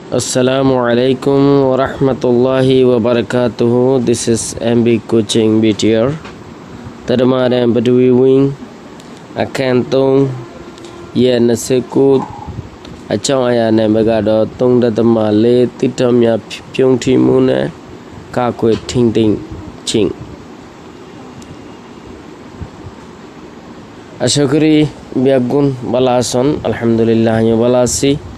Assalamualaikum warahmatullahi wabarakatuh. This is MB Coaching BTR. Tadamare badui wing akantong ye naseku achang aya ne bagado tong datamale titamya pyong timune ka kwe ting ting ching. Ashakuri biagun balason alhamdulillah nya balasi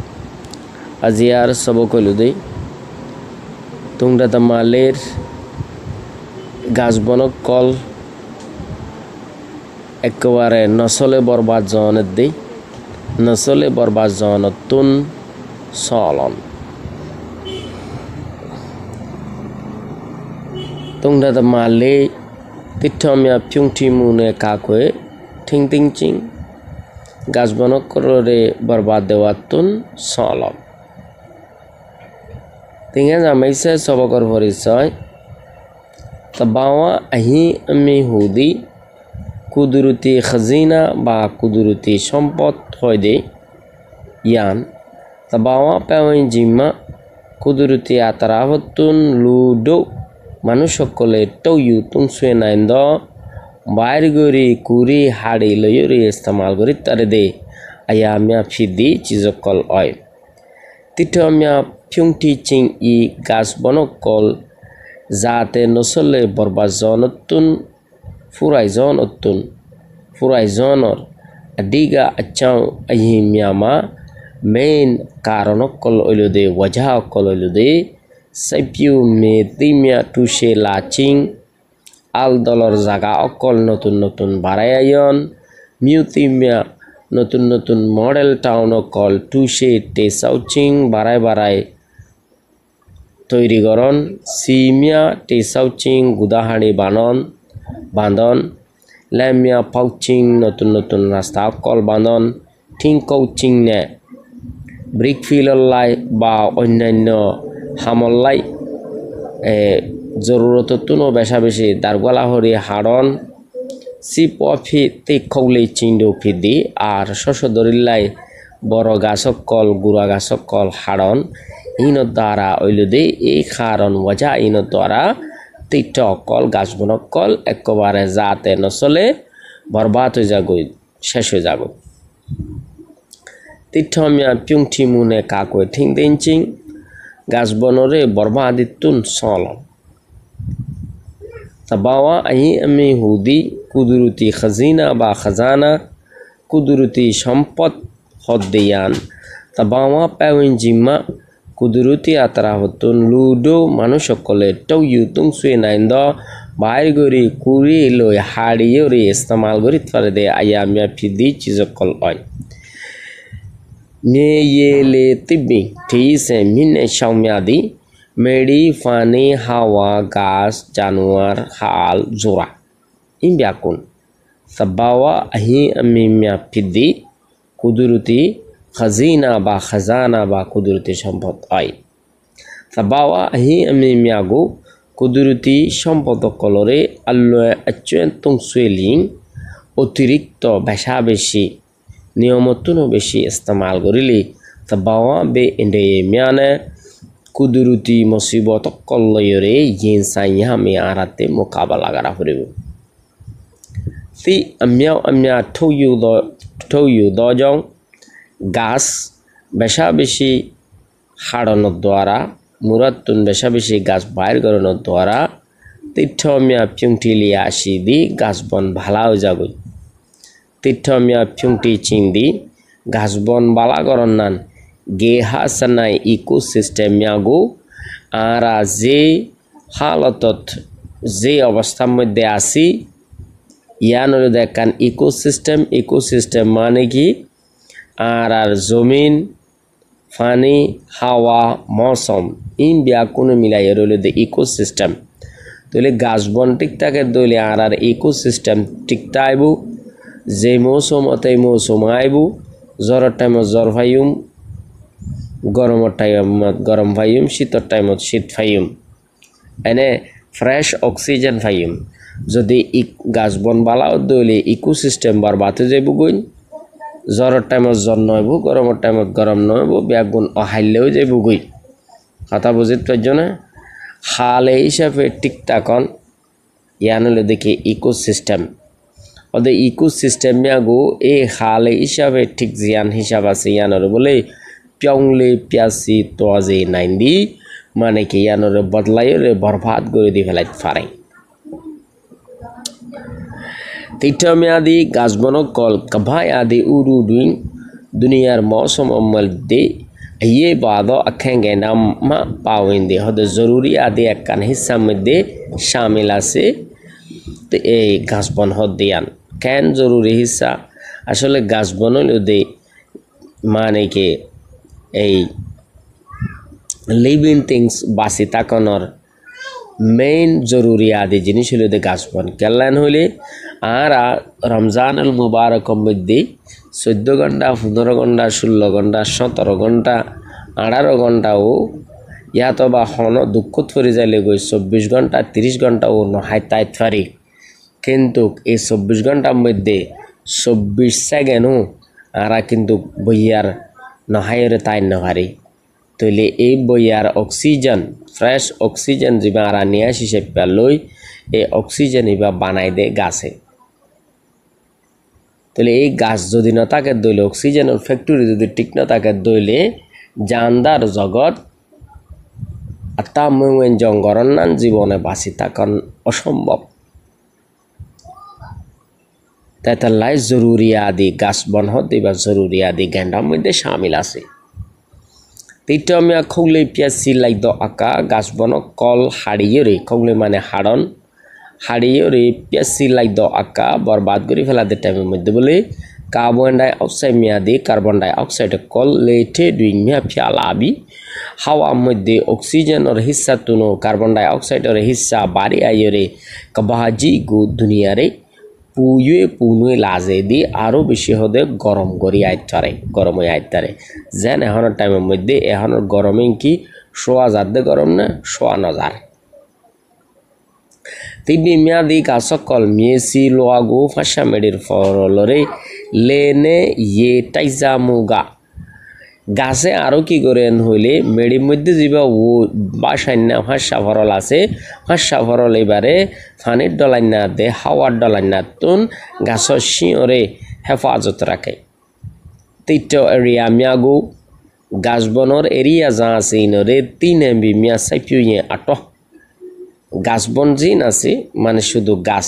আজিয়ার সবকলুদে তোমরা তামালের গাছবনক call একেবারে নসলে বরবাদ জনের দেই নসলে বরবাদ জনতুন salon তোমরা তামালে তিঠমিয়া পিউংটি মুনে কাকয়ে ঠিং টিং চিং গাছবনক করে বরবাদ দেওয়াতুন salon Tinggal sampai saya sobakor horisoi, tabawa ahi ami hudi kuduruti khazina ba kuduruti sampot hoide yan tabawa pawen jima kuduruti ataravatun ludo manushokole toyu tungsue naindo bair gori kuri hadi loyuri istamal gori tarede ayamya fidi chizokol oi titomya Pyungti ching I gas bonokol zate nosole borbazonotun furaizonor adiga achang ayimyama main karonokol olude wajahokol olude saipyu me timya tushe laching al dollar zaga okol notun barayayon mutimya notun model town okol tushe te sauching barai তৈরি করন সিমিয়া টেসাউচিং গুদাহাড়ি বাঁধন ল্যামিয়া ফাউচিং নতুন রাস্তা call বাঁধন ঠিং coaching নে brick ফিলল্লাই বা অন্যান্য হামল্লাই জরুরততুনো বেশা বেশি দারগলা হরি হাড়ন সিপ অফি তেখৌলে চিংডো ফিদি আর শশদরিল্লাই বড় গাছকল গুড়া গাছকল হাড়ন ইনো দ্বারা ওইলুদে এই কারণ ওয়াজা ইনো দ্বারা তিটা অকল গাছবনকল একেবারে যাতে নচলে বরবাদ হয়ে যাগৈ শেষ হয়ে যাগৈ তিঠমিয়া পিউংঠি মুনে কাকই ঠিং দিনচিং গাছবনরে বরবাদিতুন সলম তাবাওয়া আহি আমি হুদি কুদরতি খাজিনা বা খাজানা কুদরতি সম্পদ হদ্দিয়ান তাবাওয়া পাওয়েন জিম্মা kuduruti atarahatun ludo manushokole toyu tungsue naindo bair gori kuri loi hadi yori istamal gori tfarede ayamya fidi chizokol oi me yele tibbi thise minne shaumyadi medi fani hawa gas januar hal zura imbyakun sabawa ahi amimya fidi kuduruti khazina ba khazana ba kuduruti সম্পদ হয় sabawa ahi ami miago kuduruti সম্পদ কলরে আল্লাহ আচেন্তং swelling অতিরিক্ত বেশা বেশি নিয়মতুনো বেশি ইস্তেমাল করিলি sabawa be inde miane kuduruti মুসিবত কলয়রে ইনসাইয়া me আরাতে মোকাবেলা করা হইব ti amya thoyu dojong গাছ বেশা বেশি হাড়ানোর দ্বারা মুরাতুন বেশা বেশি গাছ বাইর করানোর দ্বারা তিঠমিয়া পিউংটি লিয়া আসি দি গাছ বন ভালাও যাগই তিঠমিয়া পিউংটি চিং দি গাছ বন বালা করন নান গে হাসানাই ইকোসিস্টেম মিয়াগো আরা যে হালতত যে অবস্থার মধ্যে আসি ইয়ান হলো দেখান ইকোসিস্টেম মানে কি আর জমিন পানি হাওয়া মৌসুম ইন বিয়া কোনো মিলাই রইল দে ইকোসিস্টেম তাহলে গাছ বন ঠিক থাকে দইলে আর ইকোসিস্টেম ঠিক থাকব যে মৌসুমতে মৌসুম আইব জ্বরের টাইমত জ্বর ফাইম গরমের টাইমত গরম ফাইম শীতের টাইমত শীত ফাইম এনে ফ্রেশ অক্সিজেন ফাইম যদি গাছ বন বালাও দইলে ইকোসিস্টেম বরবাদ হয়ে যাইব গইন জ্বরের টাইমত জ্বর নইব গরমের টাইমত গরম নইব বেগুন অহাইলেও যাইব গই কথা বুঝিত পারছো না হালে হিসাবে টিকটাকন ইয়ান হলো দেখি ইকোসিস্টেম ওদের ইকোসিস্টেমে আগু এই হালে হিসাবে ঠিক জিয়ান হিসাব আছে ইয়ানোর বলে পিয়ংলে পিয়াসি তোয়াজে নাইন্দি মানে কি ইয়ানোর বদলাইরে বরবাদ করে দিয়ে ফেলাইতে পারে তিটমেয়াদি গাছবনক কল কভাই আদি উরু দুই দুনিয়ার मौसम अमल दे ये बादो अखेंगे नाम पावेंदे हद जरूरी आदि अक्कन हिस्सा मध्य शामिल আছে তো এই গাছবন হদিয়ান কেন জরুরি হিস্সা আসলে গাছবন হলে মানে কি এই লিভিং থিংস বাসি থাকানোর মেইন জরুরি আদি জিনিস হলো গাছবন কেলান হলে আর রমজান আল মুবারক মধ্যে 14 ঘন্টা 15 ঘন্টা 16 ঘন্টা 17 ঘন্টা 18 ঘন্টাও ইয়াতো বা হন দুঃখত ফরি যাইলে গই 24 ঘন্টা 30 ঘন্টাও নহাই তাইত পারি কিন্তু এই 24 ঘন্টার মধ্যে 24 সেকেন্ডও আরা কিন্তু বইয়ার নহাইরে তাই নহারি তইলে এই বইয়ার অক্সিজেন ফ্রেশ অক্সিজেন যিবা আরা নিয়া হিসেব লই এই অক্সিজেন ইবা বানাই দে গাছে তাহলে এই গাছ যদি না থাকে দইলে অক্সিজেনের ফ্যাক্টরি যদি ঠিক না থাকে দইলে জানদার জগৎ আত্মামুন জঙ্গরনান জীবনে বাঁচি থাকান অসম্ভব তাই তার লাই জরুরি আদি গাছ বন হতে বা জরুরি আদি গেন্ডার মধ্যে শামিল আছে তিনটা আমি খগলে পিয়াসি লাইদ আকা গাছ বন কল হাড়িয়ে রে খগলে মানে হাড়ন হাড়িয়ে রে পিয়াসি লাইদ আকা বরবাদ করে ফেলা দে টাইমের মধ্যে বলে কার্বন ডাই অক্সাইড মেয়াদি কার্বন ডাই অক্সাইড কল লেটে দুই মিয়া ফেলাবি হাওয়ার মধ্যে অক্সিজেনের হিস্সা তুনো কার্বন ডাই অক্সাইডের হিস্সা বাড়ি আইরে কবাহাজি গু দুনিয়ারে পুনুয়ে লাজে দি আরও বেশি হদে গরম করি আইতারে গরম হয়ে আইতারে যেন এখনের টাইমের মধ্যে এখনের গরমে কি শোয়া যাতে গরম না শোয়া নজার তিবি মেয়াদি গাছকল মিয়েসি লোয়াগো ফাঁসা মেডির ফরলরে লেনে ইয়ে টাইজামুগা গাছে আরও কি করেন হইলে মেডির মধ্যে যা ও বাসায় না ফাঁসা ফরল আছে ফাঁসা ফরল এবারে ফানির ডলাই না দে হাওয়ার ডলাই না তুন গাছর শিঁড়ে হেফাজত রাখে তিট এরিয়া মিয়াগো গাছ বনর এরিয়া যা আছে ইনরে 3 MB মিয়া সাইপিউয়ে আট গাছ বন জিন আছে মানে শুধু গাছ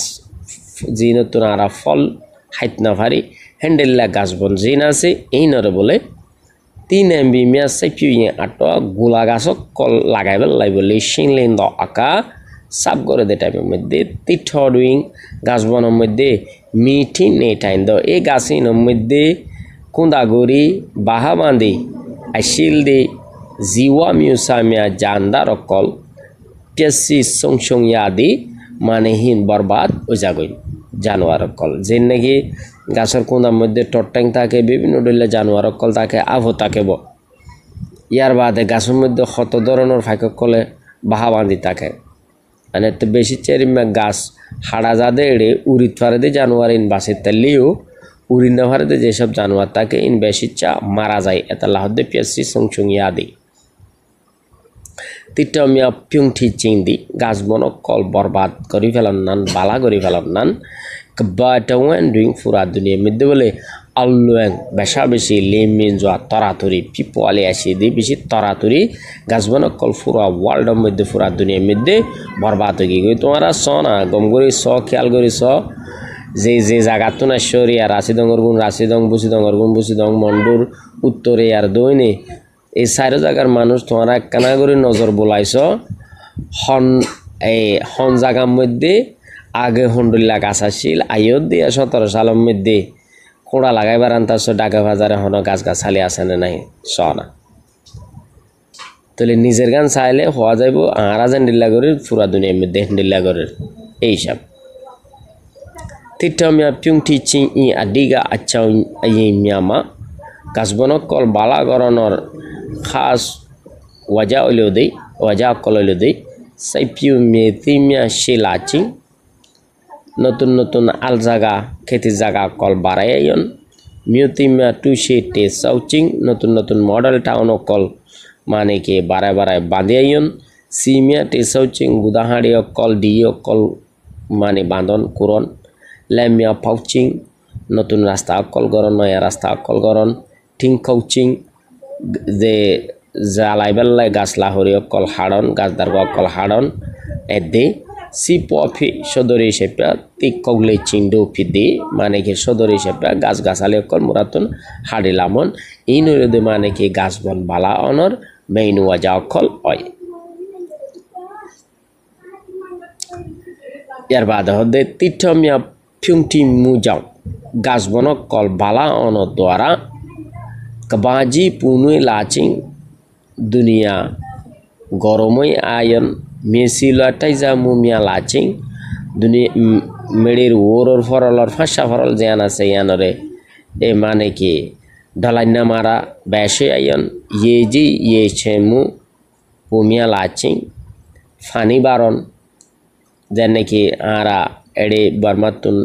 জিন তোরা ফল হাইত না ভারি হ্যান্ডেল্লা গাছ বন জিন আছে এই নরে বলে 3 MB মিয়া সাইপিউয়ে আট গোলা গাছক কল লাগাইবার লাই বলে শিনলেন দ আকা সাব করে দে টাইমের মধ্যে তিঠ ডুইং গাছ বনের মধ্যে মিঠি নেটাইন দ এই গাছিনের মধ্যে কুন্দাগরি বাহাবান্দি আইসিল দে জিওয়া মিউসামিয়া জানদার কল পেসি সংসং ইয়াদি মানে হিন বরবাদ ও যাগই জানোয়ার কল যে নাকি গাছের কুন্দার মধ্যে টট্টাং থাকে বিভিন্ন ডলে জানোয়ার কল থাকে আভো থাকে ইয়ার বাদে গাছের মধ্যে কত ধরনের ফাঁক কলে বাহাবান্দি থাকে মানে তো বেশি চেরিমা গাছ হাড়া যাদে এড়ে উড়িত ফারে দে জানোয়ার ইন বাসে তেলিও উড়ি না ফারে দে যেসব জানোয়ার থাকে ইন বেশি চা মারা যায় এত লাহদে পেসি সংসং ইয়াদি তিটা মিয়া পিউংঠি চিংদি গাছ বন কল বরবাদ করি ফেলান নান বালা করি ফেলান নান কবাটাওয়ান ডুইং ফুরা দুনিয়া মধ্যে বলে আল্লুয়াং বেশা বেশি লেমিন যোৱা তরাতরি পিপোয়ালে আসি দি বেশি তরাতরি গাছ বন কল ফুরা ওয়ার্ল্ডের মধ্যে ফুরা দুনিয়ার মধ্যে বরবাদ হয়ে গিয়ে তোমরা স না গম করি স খেয়াল করি স যে যে জায়গাতো না সরিয়া রাশিদঙ্গর গুণ রাশিদং বুসিদঙ্গর গুণ বুসিদং মন্ডুর উত্তরে আর দইনে এই চারি জায়গার মানুষ তোমরা একখানা করে নজর বোলাইছ হন জায়গার মধ্যে আগে হন্ডুল্লা গাছ আসছিল আইয়ত দিয়ে 17 সালের মধ্যে কোড়া লাগাইবার আনতাছ ডাকা বাজারে হন গাছ গাছালি আছে না নাই স না তাহলে নিজের গান চাইলে হওয়া যাইব আরা জেন্ডিল্লা করে পুরা দুনিয়ার মধ্যে হেন্ডিল্লা করে এইসব তিটা মিয়া পিউংঠি চিং ই আডিগা আচ্ছা ই মিয়ামা গাছবন কল বালা গরণর খাস ওয়াজা হইলেও দেই ওয়াজা কল হইলেও দেই সাইপিউ মেথিমিয়া শিলাচিং নতুন নতুন আল জায়গা খেতির জায়গা কল বাড়াইয়ন মিউতিমিয়া টুসি টে সাউচিং নতুন নতুন মডেল টাউন কল মানে কি বারে বারে বাঁধি আইন সিমিয়া টেসাউচিং গুদাহাড়ি অকল ডি অকল মানে বাঁধন কুরন লেমিয়া ফাউচিং নতুন রাস্তা অকল গরন নয়া রাস্তা অকল গরন ঠিং কৌচিং যে জ্বালাই বেল্লাই গাছ লাহরি অকল হাড়ন গাছ দারগ অকল হাড়ন এদে সি পফি সদরি হিসেবে তিক কগলে চিংডো ফিদি মানে কি সদরি হিসেবে গাছ গাছালি অকল মুরাতুন হাড়ি লামন এই নইরদে মানে কি গাছ বন বালা অনর মেইনুয়া যা অকল হয় ইয়ার বাদ হদে তিঠমিয়া ফিউংটি মুজাও গাছ বন অকল বালা অনর দ্বারা কবাজি পুনুই লাচিং দুনিয়া গরমই আয়ন মেসিলাটাই যা মুমিয়া লাচিং দুনিয়া মেডির ওরর ফরলর ফাঁসা ফরল যেন আছে ইয়ানরে এ মানে কি ঢালাইনা মারা বেশে আয়ন ইয়ে জি ইয়ে ছেমু পুমিয়া লাচিং ফানি বারণ যেন নাকি আরা এড়ে বর্মাতুন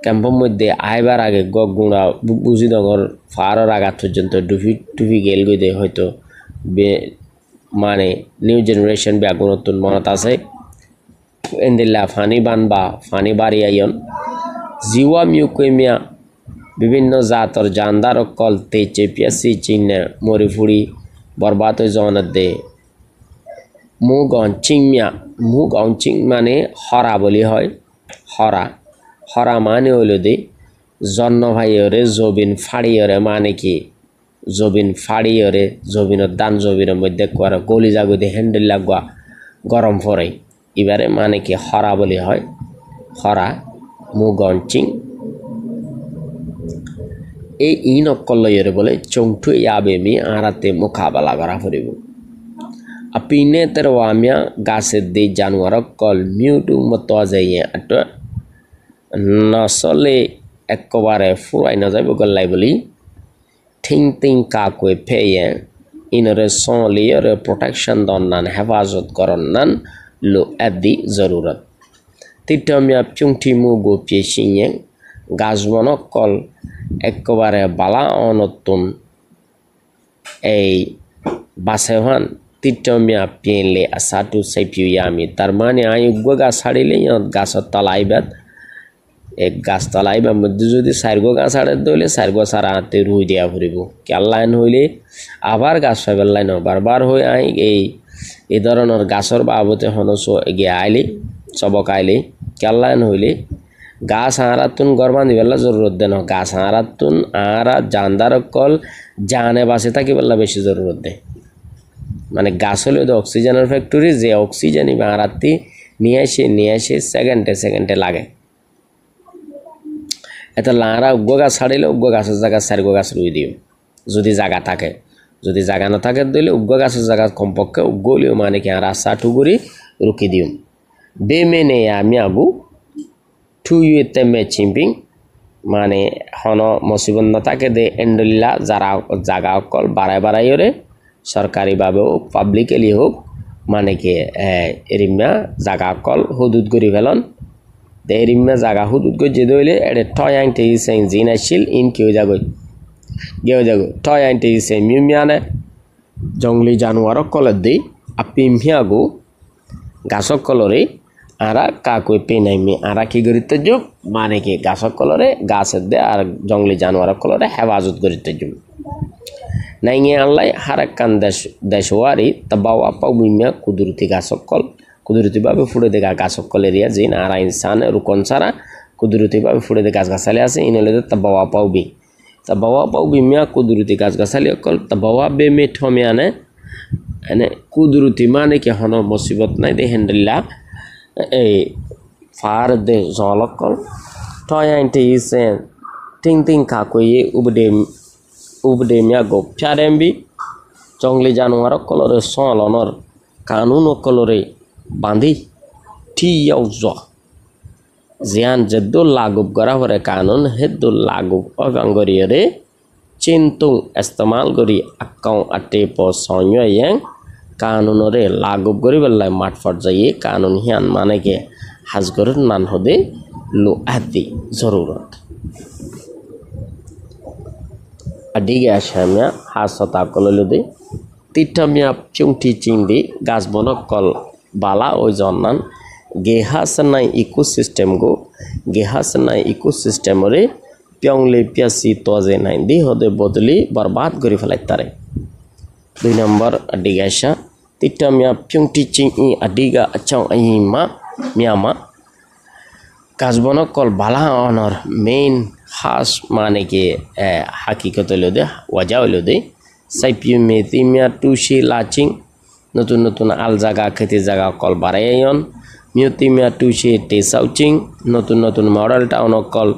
ক্যাম্পের মধ্যে আইবার আগে গুঁড়া বুঝিনগর ফারার আঘাত পর্যন্ত টুফি গেল গিয়ে হয়তো মানে নিউ জেনারেশন ব্যাগুন নতুন মনত আছে এন্দিল্লা ফানি বানবা ফানি বাড়ি আইন জিওয়া মিউকুমিয়া বিভিন্ন জাতর জানদার অকল তেচে পিয়াসি চিহ্নে মরি ফুড়ি বরবাদ জনত দে মুগ অঞ্চিং মানে হরা বলি হয় হরা মানে হইল দে জন্ন ভাইয়রে জবিন ফাড়িয়রে মানে কি জবিন ফাড়িয়রে জবিনের দান জবিনের মধ্যে করে গলি জাগুদে হ্যান্ডেল লাগা গরম পড়ে এবারে মানে কি হরা বলি হয় হরা মুগঞ্চিং এই ইন অকলয়রে বলে চৌঠু ইয়াবেমি আরাতে মোকাবেলা করা ফুরিব আপিনে তেরওয়ামিয়া গাছের দি জানুয়ার কল মিউটু মতো যাইয়ে আট নসলে একবারে ফুরাই না যাইব গল্লাই বলি ঠিং কাকুয়ে ফেয়ে ইনরে সলিয়রে প্রোটেকশন দন্নান হেফাজত করন্নান লো আদি জরুরত তিটমিয়া চুংঠি মুগো পেশিয়ে গাছবন কল একবারে বালা অনতুন এই বাসেহান তিটমিয়া পেলে আসাটু সাইপিয়ামি তার মানে আই উগ্র গাছ ছাড়িলে গাছের তলাইবাদ এক গাছ তলাইবার মধ্যে যদি চারগো গাছ আড়ে দইলে চারগো সারা হাতে রুই দিয়া ফুরিব কেল লাইন হইলে আবার গাছ ফাইবার লাইন বারবার হয়ে আই এই ধরনের গাছর বাবতে হনস গিয়ে আইলে চবক আইলে কেল লাইন হইলে গাছ আঁরাতুন গরমান দিবেলা জরুরত দেন গাছ আঁরাতুন আঁরা জানদার কল জানে বাসে থাকি বেলা বেশি জরুরত দেয় মানে গাছ হলে অক্সিজেনের ফ্যাক্টরি যে অক্সিজেন আঁরাতি নিয়ে আসে সেকেন্ডে লাগে এত লাঁড়া উগ্র গাছ ছাড়িলে উগ্র গাছের জায়গা চারিগো গাছ রুই দিও যদি জায়গা থাকে যদি জায়গা না থাকে দিলে উগ্র গাছের জায়গা কমপক্ষে উগ্রলেও মানে কি আর আশাটু করে রুকি দিও বেমেনে আমি আগু টু ইউতে মে চিম্পিং মানে হন মসিবন না থাকে দে এন্ডলিলা যারা জায়গা অকল বাড়াইরে সরকারিভাবেও পাবলিকেলি হোক মানে কি এরিমা জায়গা অকল হুদুদ করি ফেলন এরিমা জায়গা হুদুদ করে যে দইলে এটা টয় আইনতে ইসেন জিন আসছিল ইন কেউ যাগো টয় আইনতে ইসেন মিউমিয়ানে জংলি জানুয়ার কলের দি আপিমিয়াগো গাছক কলরে আরা কাকুই পেনাইমি আরা কি গরিতে যুগ মানে কি গাছক কলরে গাছের দে আর জংলি জানুয়ার কলরে হেফাজত গরিতে যুগ নাইঙে আল্লাই হারাক্কান দেশওয়ারি তাবাওয়া পাউমিমিয়া কুদরতি গাছক কল কুদরতিভাবে ফুড়ে দেখা গাছক কল এরিয়া জিন আরা ইনসান রুকন ছাড়া কুদরতিভাবে ফুড়ে দে গাছ গাছালি আছে ইনলে তাবাওয়া পাউবি মিয়া কুদরতি গাছ গাছালি অকল তাবাওয়া বে মে ঠমিয়ানে এনে কুদরতি মানে কি হন মুসিবত নাই দে হেন্ডেলা এই ফার দে জলকল টয় আইনতে ইসেন টিং কাকুয়ে ubde miago pyarembi jongli januar kolore solonor kanun kolore bandi ti yauzo zian jedul lagub gara hore kanun hedul lagub ogangoriere cintung istemal gori account ate po sonyo yang kanunore lagub gori bellai matfat jaye kanun hian mane ke hasgor nan hode lo adi zarurat adiga shamya hasata kololude তিটামিয়া চুংটি চিংদি গাছ বনকল বালা ও জন্নান গেহাসনাই ইকোসিস্টেমরে পিয়ংলে পিয়াসি তজে নাই দি হদে বদলি বরবাদ করে ফেলাই তারে 2 নম্বর আডিগাসা তিটামিয়া চুংটি চিং ই আডিগা আচাও আইমা মিয়ামা গাছ বনকল বালা অনর main হাস মানে কি হাকিকত হইল দে ওয়াজা হইল দে সাইপিউ মেতিমিয়া টুসি লাচিং নতুন নতুন আল জায়গা খেতে জায়গা কল বাড়াইয়ন মিউতিমিয়া টুসি টেসাউচিং নতুন নতুন মডেল টাউন কল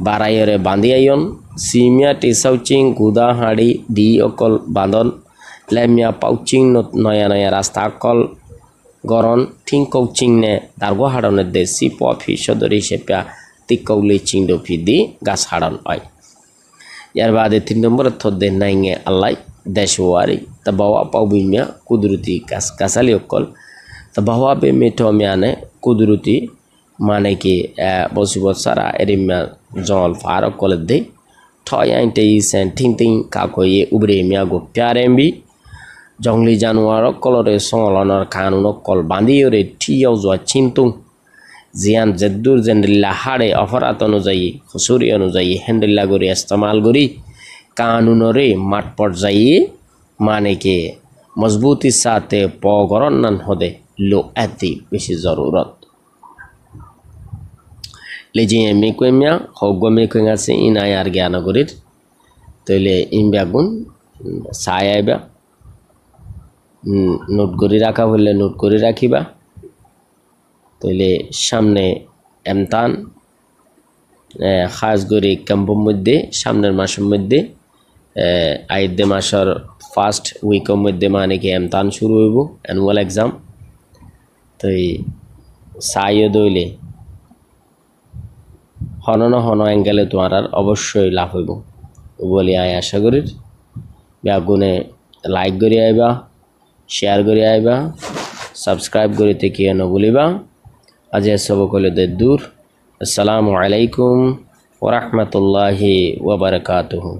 বাড়াইয়রে বান্ধিয়াইয়ন সিমিয়া টেসাউচিং গুদা হাড়ি দি অকল বাঁধন লেমিয়া পাউচিং নয়া নয়া রাস্তা কল গরন ঠিং কৌচিং নে দার্গো হাড়নে দে সিপ ফি সদরি সেপা তিকৌলি চিং ডফি দি গাছ হাড়ন হয় यार बाद 3 नंबर थोदे नाइंगे अल्लाह देशवारी तबावा पाउबिमिया कुदरती कासाली ओकल तबावा बे मेटो म्याने कुदरती माने कि बसिबत सारा एरिमिया जल फार ओकल दे थयाइंटे इसेन थिंग थिंग काकोये उब्रे मिया गो प्यारेम्बी जंगली जानवर कलरे संगलनर कानून ओकल बांदियोरे थियाव जो चिंतुं जियान जद्दुर जेंडिल्ला हाड़े अफरात अनुजाई खसुरी अनुजाई हेंडिल्ला गरी इस्तेमाल गरी कानूनरे माठ पर्याये माने के मजबूती साथे पगरन्नन होदे लो एति बेशी जरूरत लेजी मेकुमिया होगो मेकुंगा से इन आयार ज्ञान गरीर तैले इनब्यागुन सायाबा নোট করে রাখা হলে নোট করে রাখিবা তাহলে সামনে এমতান খাস করে ক্যাম্পের মধ্যে সামনের মাসের মধ্যে আইদে মাসের ফার্স্ট উইকের মধ্যে মানে কি এমতান শুরু হইব অ্যানুয়াল এক্সাম তো সাইও দইলে হন অ্যাঙ্গেলে তোমার আর অবশ্যই লাভ হইব বলে আশা করি ব্যাগুনে লাইক করে আইবা শেয়ার করে আইবা সাবস্ক্রাইব করে থেকে নবুলিবা आज सबको दूर अस्सलामु अलैकुम व रहमतुल्लाहि व बरकातुहू।